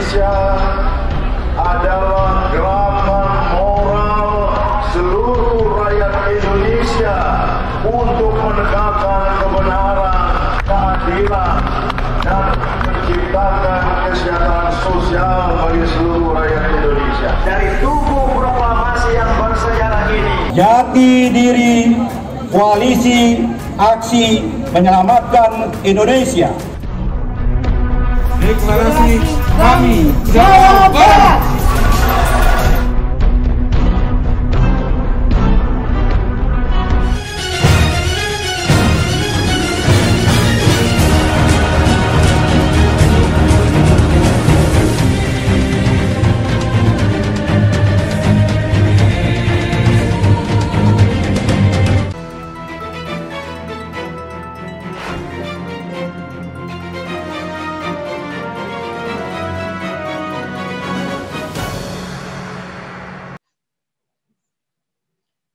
Indonesia adalah gerakan moral seluruh rakyat Indonesia untuk menegakkan kebenaran, keadilan, dan menciptakan kesejahteraan sosial bagi seluruh rakyat Indonesia. Dari tubuh proklamasi yang bersejarah ini, jati diri Koalisi Aksi Menyelamatkan Indonesia. Deklarasi kami Jawa Barat.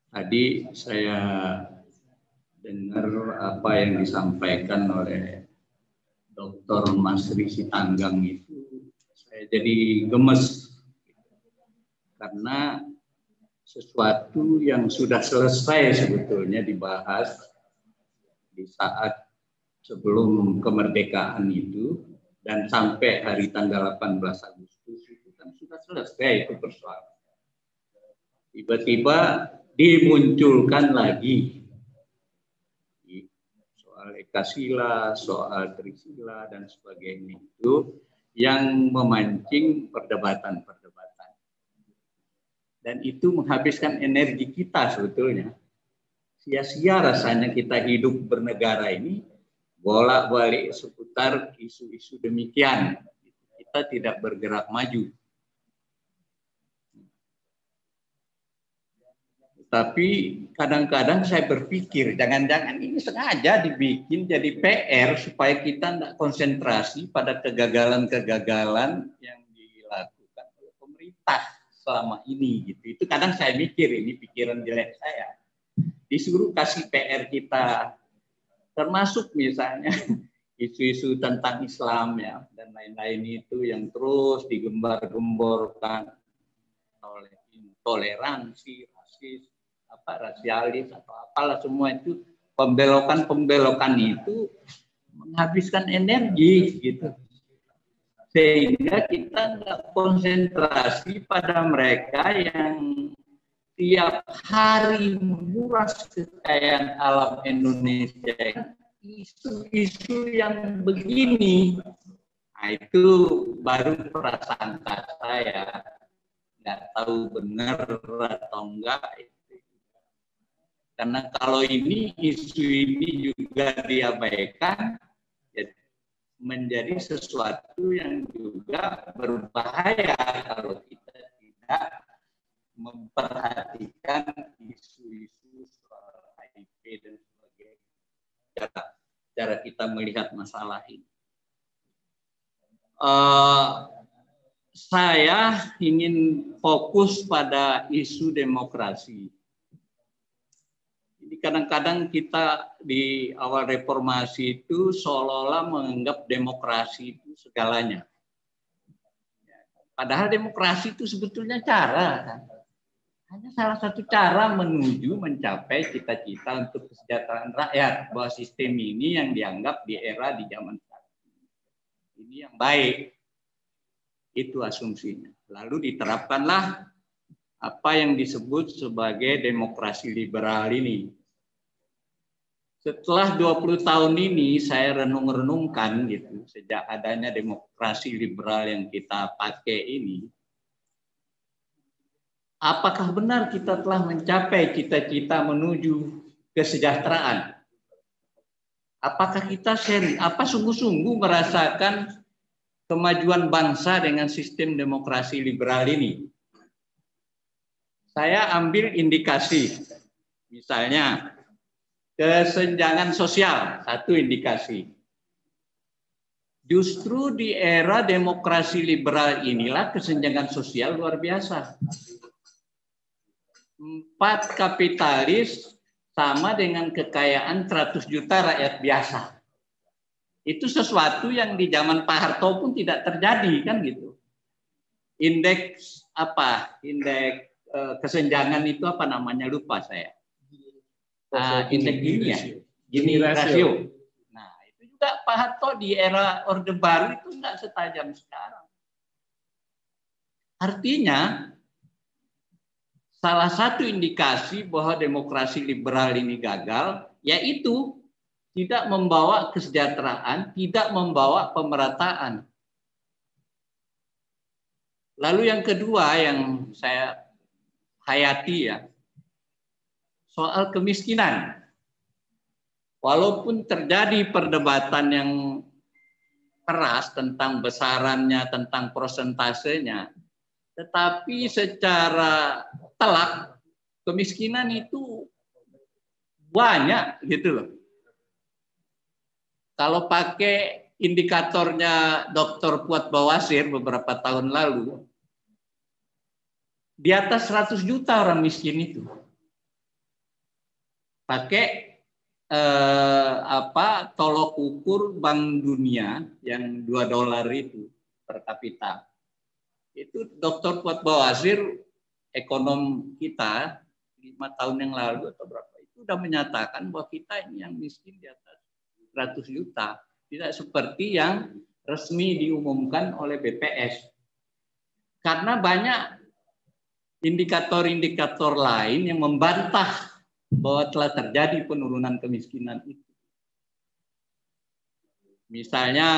Tadi saya dengar apa yang disampaikan oleh Dr. Masri Sitanggang itu, saya jadi gemes karena sesuatu yang sudah selesai sebetulnya dibahas di saat sebelum kemerdekaan itu dan sampai hari tanggal 18 Agustus itu kan sudah selesai itu persoalan. Tiba-tiba dimunculkan lagi soal Ekasila, soal Trisila dan sebagainya itu yang memancing perdebatan-perdebatan. Dan itu menghabiskan energi kita sebetulnya. Sia-sia rasanya kita hidup bernegara ini bolak-balik seputar isu-isu demikian. Kita tidak bergerak maju. Tapi kadang-kadang saya berpikir, jangan-jangan ini sengaja dibikin jadi PR supaya kita tidak konsentrasi pada kegagalan-kegagalan yang dilakukan oleh pemerintah selama ini. Gitu. Itu kadang saya mikir, ini pikiran jelek saya. Disuruh kasih PR kita, termasuk misalnya isu-isu tentang Islam ya dan lain-lain itu yang terus digembar-gemborkan oleh intoleransi, rasis, rasialis atau apalah semua itu pembelokan itu menghabiskan energi gitu sehingga kita nggak konsentrasi pada mereka yang tiap hari menguras kekayaan alam Indonesia isu-isu yang begini. Nah, itu baru perasaan saya, nggak tahu benar atau enggak. Karena kalau ini isu ini juga diabaikan, ya menjadi sesuatu yang juga berbahaya kalau kita tidak memperhatikan isu-isu soal HIV dan sebagainya. Cara kita melihat masalah ini. Saya ingin fokus pada isu demokrasi. Kadang-kadang kita di awal reformasi itu seolah-olah menganggap demokrasi itu segalanya. Padahal demokrasi itu sebetulnya cara, kan? Hanya salah satu cara menuju mencapai cita-cita untuk kesejahteraan rakyat, bahwa sistem ini yang dianggap di era di zaman saat ini yang baik. Itu asumsinya. Lalu diterapkanlah apa yang disebut sebagai demokrasi liberal ini. Setelah 20 tahun ini saya renung-renungkan gitu, sejak adanya demokrasi liberal yang kita pakai ini, apakah benar kita telah mencapai cita-cita menuju kesejahteraan? Apakah kita sungguh-sungguh merasakan kemajuan bangsa dengan sistem demokrasi liberal ini? Saya ambil indikasi, misalnya kesenjangan sosial, satu indikasi. Justru di era demokrasi liberal inilah kesenjangan sosial luar biasa. 4 kapitalis sama dengan kekayaan 100 juta rakyat biasa. Itu sesuatu yang di zaman Pak Harto pun tidak terjadi, kan gitu. indeks apa? Indeks kesenjangan itu apa namanya? Lupa saya. Indeks Gini ya? Gini rasio. Nah, itu juga Pak Harto di era Orde Baru itu enggak setajam sekarang. Artinya, salah satu indikasi bahwa demokrasi liberal ini gagal, yaitu tidak membawa kesejahteraan, tidak membawa pemerataan. Lalu yang kedua yang saya hayati ya, soal kemiskinan. Walaupun terjadi perdebatan yang keras tentang besarannya, tentang persentasenya, tetapi secara telak kemiskinan itu banyak gitu loh. Kalau pakai indikatornya Dr. Fuad Bawazir beberapa tahun lalu, di atas 100 juta orang miskin itu. Pakai tolok ukur Bank Dunia yang $2 itu per kapita. Itu Dr. Fuad Bawazir, ekonom kita 5 tahun yang lalu atau berapa itu sudah menyatakan bahwa kita ini yang miskin di atas 100 juta, tidak seperti yang resmi diumumkan oleh BPS. Karena banyak indikator-indikator lain yang membantah bahwa telah terjadi penurunan kemiskinan itu. Misalnya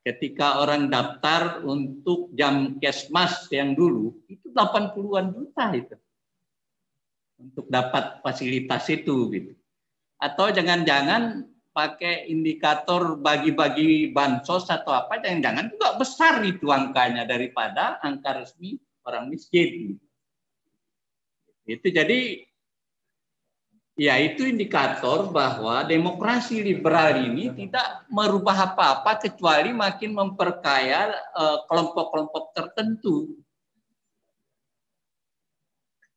ketika orang daftar untuk Jamkesmas yang dulu, itu 80-an juta itu. Untuk dapat fasilitas itu gitu. Atau jangan-jangan pakai indikator bagi-bagi bansos atau apa, jangan-jangan juga besar itu angkanya daripada angka resmi orang miskin. Itu jadi ya itu indikator bahwa demokrasi liberal ini tidak merubah apa-apa kecuali makin memperkaya kelompok-kelompok tertentu.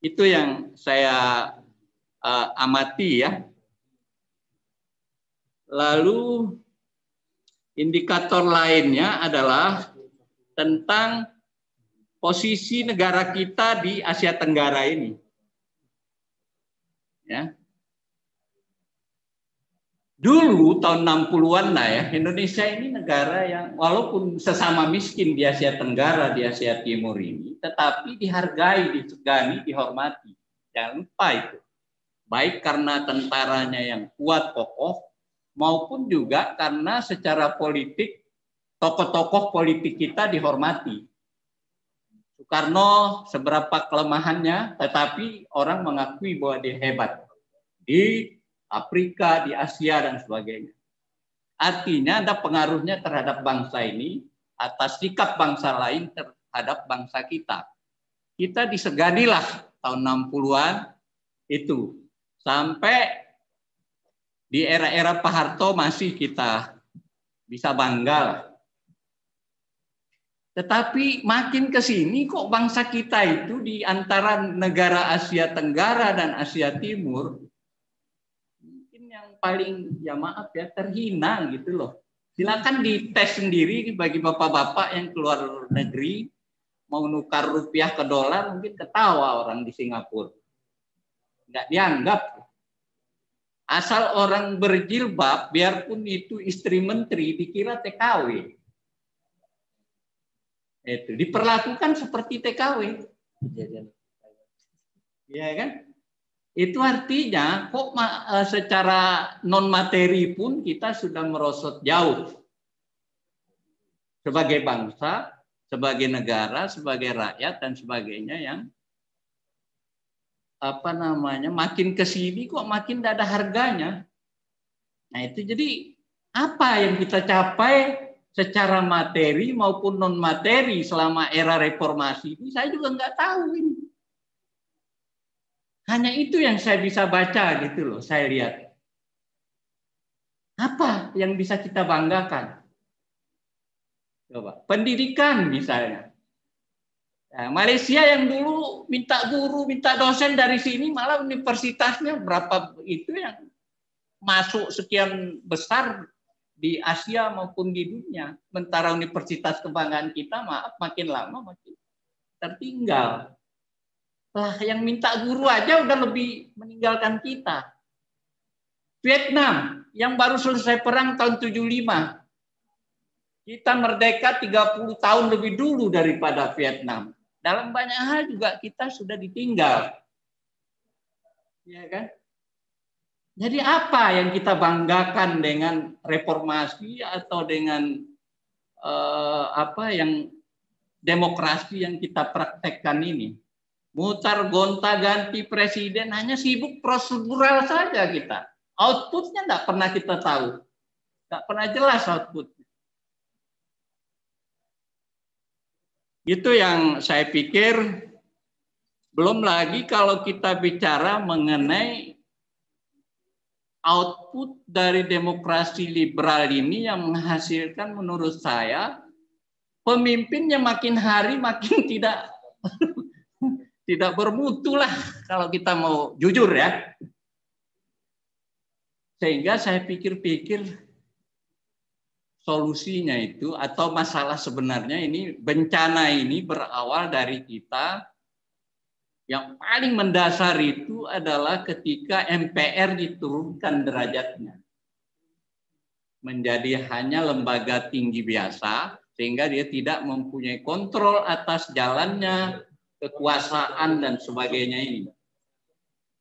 Itu yang saya amati ya. Lalu indikator lainnya adalah tentang posisi negara kita di Asia Tenggara ini. Ya. Dulu tahun 60-an lah ya, Indonesia ini negara yang walaupun sesama miskin di Asia Tenggara, di Asia Timur ini, tetapi dihargai, disegani, dihormati. Jangan lupa itu. Baik karena tentaranya yang kuat, kokoh, maupun juga karena secara politik, tokoh-tokoh politik kita dihormati. Soekarno seberapa kelemahannya, tetapi orang mengakui bahwa dia hebat. Di Afrika, di Asia, dan sebagainya. Artinya ada pengaruhnya terhadap bangsa ini atas sikap bangsa lain terhadap bangsa kita. Kita diseganilah tahun 60-an itu. Sampai di era-era Pak Harto masih kita bisa bangga. Tetapi makin ke sini kok bangsa kita itu di antara negara Asia Tenggara dan Asia Timur mungkin yang paling ya maaf ya terhina gitu loh. Silakan dites sendiri bagi bapak-bapak yang keluar negeri mau nukar rupiah ke dolar mungkin ketawa orang di Singapura. Nggak dianggap. Asal orang berjilbab biarpun itu istri menteri dikira TKW. Itu diperlakukan seperti TKW. Ya kan? Itu artinya kok secara non materi pun kita sudah merosot jauh. Sebagai bangsa, sebagai negara, sebagai rakyat dan sebagainya yang makin ke sini kok makin tidak ada harganya. Nah, itu jadi apa yang kita capai secara materi maupun non materi selama era reformasi ini saya juga nggak tahu ini. Hanya itu yang saya bisa baca gitu loh, saya lihat. Apa yang bisa kita banggakan? Coba, pendidikan misalnya. Nah, Malaysia yang dulu minta guru, minta dosen dari sini, malah universitasnya berapa itu yang masuk sekian besar di Asia maupun di dunia. Sementara universitas kebanggaan kita, maaf, makin lama makin tertinggal. Lah yang minta guru aja udah lebih meninggalkan kita. Vietnam yang baru selesai perang tahun 75. Kita merdeka 30 tahun lebih dulu daripada Vietnam. Dalam banyak hal juga kita sudah ditinggal. Ya kan? Jadi apa yang kita banggakan dengan reformasi atau dengan yang demokrasi yang kita praktekkan ini? Mutar gonta ganti presiden, hanya sibuk prosedural saja kita. Outputnya tidak pernah kita tahu, tidak pernah jelas outputnya. Itu yang saya pikir. Belum lagi kalau kita bicara mengenai output dari demokrasi liberal ini yang menghasilkan menurut saya pemimpinnya makin hari makin tidak bermutu lah kalau kita mau jujur ya. Sehingga saya pikir-pikir solusinya itu atau masalah sebenarnya ini, bencana ini berawal dari kita. Yang paling mendasar itu adalah ketika MPR diturunkan derajatnya menjadi hanya lembaga tinggi biasa, sehingga dia tidak mempunyai kontrol atas jalannya kekuasaan dan sebagainya ini.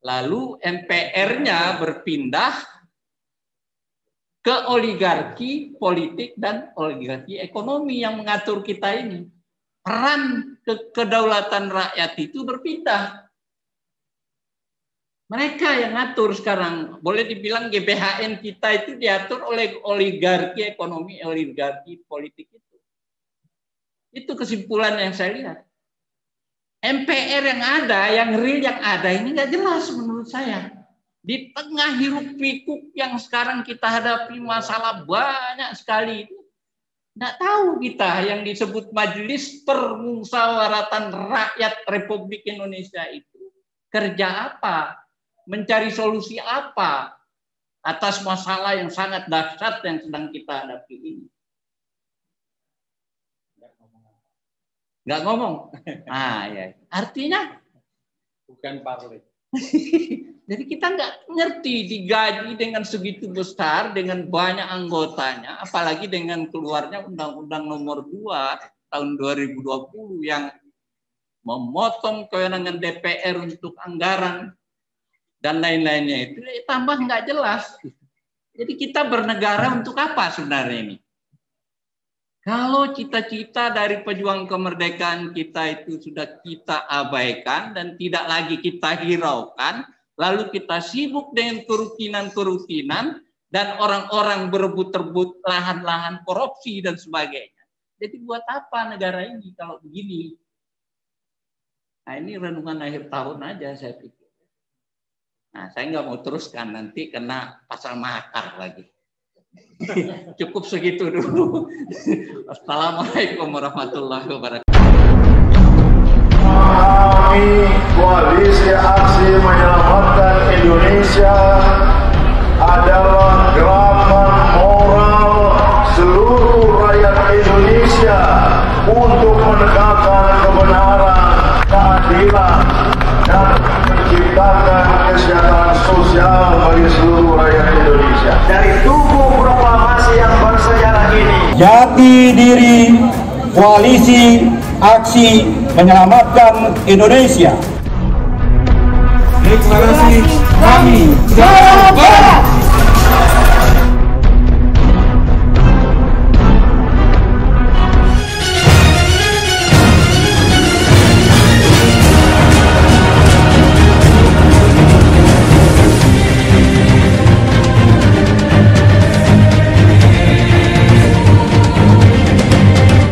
Lalu MPR-nya berpindah ke oligarki politik dan oligarki ekonomi yang mengatur kita ini. Peran kedaulatan rakyat itu berpindah. Mereka yang ngatur sekarang. Boleh dibilang GBHN kita itu diatur oleh oligarki ekonomi, oligarki politik itu. Itu kesimpulan yang saya lihat. MPR yang ada, yang real yang ada ini nggak jelas menurut saya. Di tengah hiruk pikuk yang sekarang kita hadapi masalah banyak sekali itu. Nggak tahu kita yang disebut Majelis Permusyawaratan Rakyat Republik Indonesia itu kerja apa, mencari solusi apa atas masalah yang sangat dahsyat yang sedang kita hadapi ini. Nggak ngomong. Ya. Artinya bukan partai. Jadi kita nggak ngerti digaji dengan segitu besar, dengan banyak anggotanya, apalagi dengan keluarnya Undang-Undang Nomor 2 tahun 2020 yang memotong kewenangan DPR untuk anggaran dan lain-lainnya itu tambah nggak jelas. Jadi kita bernegara untuk apa sebenarnya ini? Kalau cita-cita dari pejuang kemerdekaan kita itu sudah kita abaikan dan tidak lagi kita hiraukan, lalu kita sibuk dengan kerutinan-kerutinan dan orang-orang berebut-rebut lahan-lahan korupsi dan sebagainya. Jadi buat apa negara ini kalau begini? Nah ini renungan akhir tahun aja saya pikir. Nah saya nggak mau teruskan, nanti kena pasal makar lagi. Cukup segitu dulu. Assalamualaikum warahmatullahi wabarakatuh. Kami Koalisi Aksi Menyelamatkan Indonesia adalah gerakan moral seluruh rakyat Indonesia untuk menegakkan kebenaran, keadilan, dan menciptakan kesejahteraan sosial bagi seluruh rakyat Indonesia. Dari tubuh proklamasi yang bersejarah ini, jati diri Koalisi Aksi Menyelamatkan Indonesia. Deklarasi kami Jawa Barat.